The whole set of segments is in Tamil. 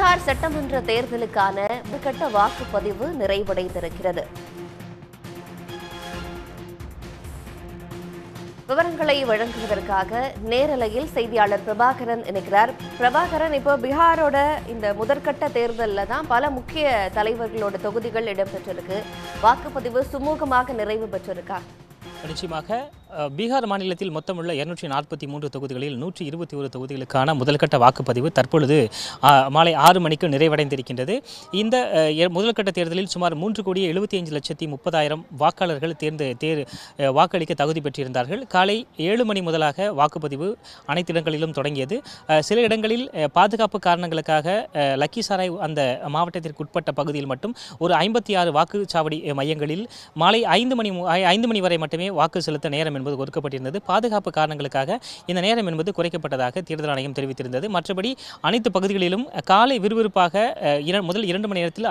பீகார் சட்டமன்ற தேர்தலுக்கான முதற்கட்ட வாக்குப்பதிவு நிறைவடைந்திருக்கிறது. விவரங்களை வழங்குவதற்காக நேரலையில் செய்தியாளர் பிரபாகரன் இணைக்கிறார். பிரபாகரன், இப்போ பீகாரோட இந்த முதற்கட்ட தேர்தலில் தான் பல முக்கிய தலைவர்களோட தொகுதிகள் இடம்பெற்றிருக்கு. வாக்குப்பதிவு சுமூகமாக நிறைவு பெற்றிருக்கா? நிச்சயமாக பீகார் மாநிலத்தில் மொத்தமுள்ள 243 தொகுதிகளில் 121 தொகுதிகளுக்கான முதல்கட்ட வாக்குப்பதிவு தற்பொழுது மாலை 6 மணிக்கு நிறைவடைந்திருக்கின்றது. இந்த முதல்கட்ட தேர்தலில் சுமார் 3,75,30,000 வாக்காளர்கள் வாக்களிக்க தகுதி பெற்றிருந்தார்கள். காலை 7 மணி முதலாக வாக்குப்பதிவு அனைத்து இடங்களிலும் தொடங்கியது. சில இடங்களில் பாதுகாப்பு காரணங்களுக்காக லக்கிசாராய் அந்த மாவட்டத்திற்கு உட்பட்ட பகுதியில் மட்டும் ஒரு 56 வாக்குச்சாவடி மையங்களில் மாலை 5 மணி வரை மட்டுமே வாக்கு செலுத்த நேரம் என்பது ஒதுக்கப்பட்டிருந்தது. பாதுகாப்பு காரணங்களுக்காக இந்த நேரம் என்பது குறைக்கப்பட்டதாக தேர்தல் ஆணையம் தெரிவித்திருந்தது. மற்றபடி அனைத்து பகுதிகளிலும் காலை விறுவிறுப்பாக முதல் 2 மணி நேரத்தில்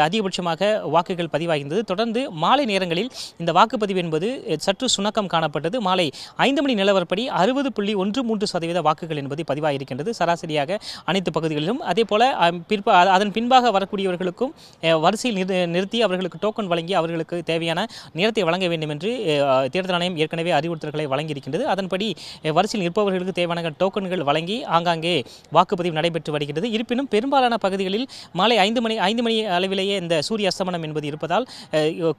அதிகபட்சமாக வாக்குகள் பதிவாகியிருந்தது. தொடர்ந்து மாலை நேரங்களில் இந்த வாக்குப்பதிவு என்பது சற்று சுணக்கம் காணப்பட்டது. மாலை 5 மணி நிலவரப்படி 60.13% வாக்குகள் என்பது பதிவாகியிருக்கின்றது சராசரியாக அனைத்து பகுதிகளிலும். அதே போல அதன் பின்பாக வரக்கூடியவர்களுக்கும் வரிசையில் நிறுத்தி அவர்களுக்கு டோக்கன் வழங்கி அவர்களுக்கு தேவையான நேரத்தை வழங்க வேண்டும் என்று தேர்தல் ஆணையம் ஏற்கனவே அறிவுறுத்தல்களை வழங்கியிருக்கின்றது. அதன்படி வரிசையில் நிற்பவர்களுக்கு தேவையான டோக்கன்கள் வழங்கி ஆங்காங்கே வாக்குப்பதிவு நடைபெற்று வருகிறது. இருப்பினும் பெரும்பாலான பகுதிகளில் மாலை 5 மணி அளவிலேயே இந்த சூரிய அஸ்தமனம் என்பது இருப்பதால்,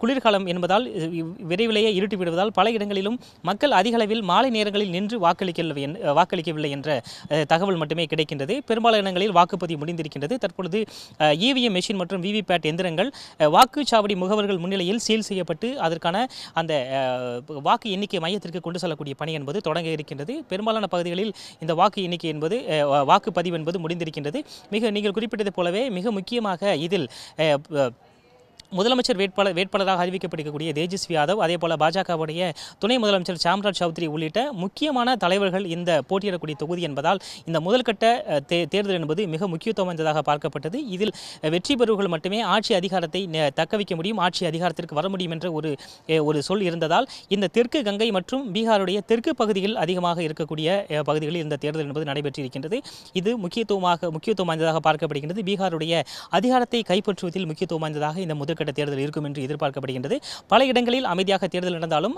குளிர்காலம் என்பதால் விரைவிலேயே இருட்டி விடுவதால் பல இடங்களிலும் மக்கள் அதிக அளவில் மாலை நேரங்களில் நின்று வாக்களிக்கவில்லை என்ற தகவல் மட்டுமே கிடைக்கின்றது. பெரும்பாலான இடங்களில் வாக்குப்பதிவு முடிந்திருக்கின்றது. தற்பொழுது இவிஎம் மெஷின் மற்றும் விவிபேட் எந்திரங்கள் வாக்குச்சாவடி முகவர்கள் முன்னிலையில் சீல் செய்யப்பட்டு அதற்கான அந்த வாக்கு எண்ணிக்கை மையத்திற்கு கொண்டு செல்லக்கூடிய பணி என்பது தொடங்க இருக்கின்றது. பெரும்பாலான பகுதிகளில் இந்த வாக்கு எண்ணிக்கை என்பது வாக்குப்பதிவு என்பது முடிந்திருக்கின்றது. நீங்கள் குறிப்பிட்டது போலவே மிக முக்கியமாக இதில் முதலமைச்சர் வேட்பாளராக அறிவிக்கப்பட்டிருக்கக்கூடிய தேஜஸ்வி யாதவ், அதே போல பாஜகவுடைய துணை முதலமைச்சர் சாம்ராஜ் சௌத்ரி உள்ளிட்ட முக்கியமான தலைவர்கள் இந்த போட்டியிடக்கூடிய தொகுதி என்பதால் இந்த முதல்கட்ட தேர்தல் என்பது மிக முக்கியத்துவம் வாய்ந்ததாக பார்க்கப்பட்டது. இதில் வெற்றி பெறுவர்கள் மட்டுமே ஆட்சி அதிகாரத்தை தக்க வைக்க முடியும், ஆட்சி அதிகாரத்திற்கு வர முடியும் என்ற ஒரு சொல் இருந்ததால் இந்த தெற்கு கங்கை மற்றும் பீகாருடைய தெற்கு பகுதியில் அதிகமாக இருக்கக்கூடிய பகுதிகளில் இந்த தேர்தல் என்பது நடைபெற்றிருக்கின்றது. இது முக்கியத்துவம் வாய்ந்ததாக பார்க்கப்படுகின்றது. பீகாருடைய அதிகாரத்தை கைப்பற்றுவதில் முக்கியத்துவம் வாய்ந்ததாக இந்த முதற்கட்ட தேர்தல் இருக்கும் என்று எதிர்பார்க்கப்படுகின்றது. பல இடங்களில் அமைதியாக தேர்தல் நடந்தாலும்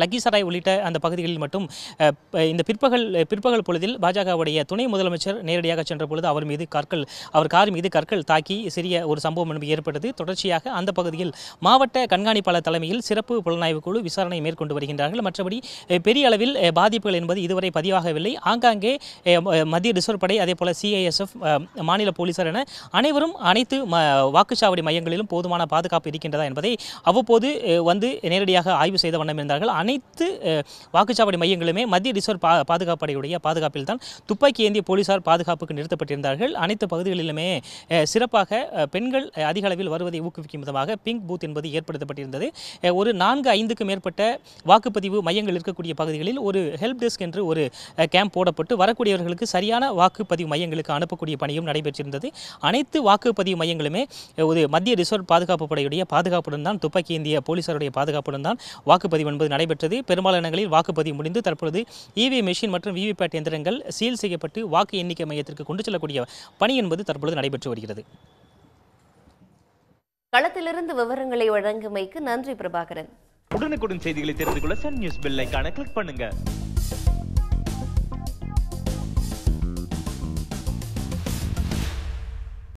லக்கிசராய் உள்ளிட்ட அந்த பகுதிகளில் மட்டும் இந்த பிற்பகல் பொழுதில் பாஜகவுடைய துணை முதலமைச்சர் நேரடியாக சென்ற பொழுது அவர் கார் மீது கற்கள் தாக்கி சிறிய ஒரு சம்பவம் என்பது ஏற்பட்டது. தொடர்ச்சியாக அந்த பகுதியில் மாவட்ட கண்காணிப்பாளர் தலைமையில் சிறப்பு புலனாய்வு குழு விசாரணை மேற்கொண்டு வருகின்றார்கள். மற்றபடி பெரிய அளவில் பாதிப்புகள் என்பது இதுவரை பதிவாகவில்லை. ஆங்காங்கே மத்திய ரிசர்வ் படை, அதே போல சிஐஎஸ்எஃப், மாநில போலீசார் என அனைவரும் அனைத்து வாக்குச்சாவடி மையங்களிலும் போதுமான பாதுகாப்பு இருக்கின்றதா என்பதை அவ்வப்போது வந்து நேரடியாக ஆய்வு செய்த வண்ணம் இருந்தார்கள். அனைத்து வாக்குச்சாவடி மையங்களுமே மத்திய ரிசர்வ் பாதுகாப்பு படையுடைய பாதுகாப்பில் தான் துப்பாக்கி ஏந்திய போலீசார் பாதுகாப்புக்கு நிறுத்தப்பட்டிருந்தார்கள். அனைத்து பகுதிகளிலுமே சிறப்பாக பெண்கள் அதிக அளவில் வருவதை ஊக்குவிக்கும் விதமாக பிங்க் பூத் என்பது ஏற்படுத்தப்பட்டிருந்தது. ஒரு 4-5க்கும் மேற்பட்ட வாக்குப்பதிவு மையங்கள் இருக்கக்கூடிய பகுதிகளில் ஒரு ஹெல்ப் டெஸ்க் என்று ஒரு கேம்ப் போடப்பட்டு வரக்கூடியவர்களுக்கு சரியான வாக்குப்பதிவு மையங்களுக்கு அனுப்பக்கூடிய பணியும் நடைபெற்றிருந்தது. அனைத்து வாக்குப்பதிவு மையங்களுமே ஒரு மத்திய ரிசர்வ் பாதுகாப்பு படையுடைய பாதுகாப்புடன் தான், துப்பாக்கி ஏந்திய போலீசாருடைய பாதுகாப்புடன் தான் வாக்குப்பதிவு என்பது நடைபெற்றது. பெரும்பாலான இடங்களில் வாக்குப்பதிவு முடிந்து தற்பொழுது இவிஎம் மெஷின் மற்றும் விவிபேட் எந்திரங்கள் சீல் செய்யப்பட்டு வாக்கு எண்ணிக்கை மையத்திற்கு கொண்டு செல்லக்கூடிய பணி என்பது தற்பொழுது நடைபெற்று வருகிறது. களத்திலிருந்து விவரங்களை வழங்குமைக்கு நன்றி பிரபாகரன். உடனுக்குடன் செய்திகளை தெரிந்து கொள்ள சன் நியூஸ் பெல் ஐகானை கிளிக் பண்ணுங்க.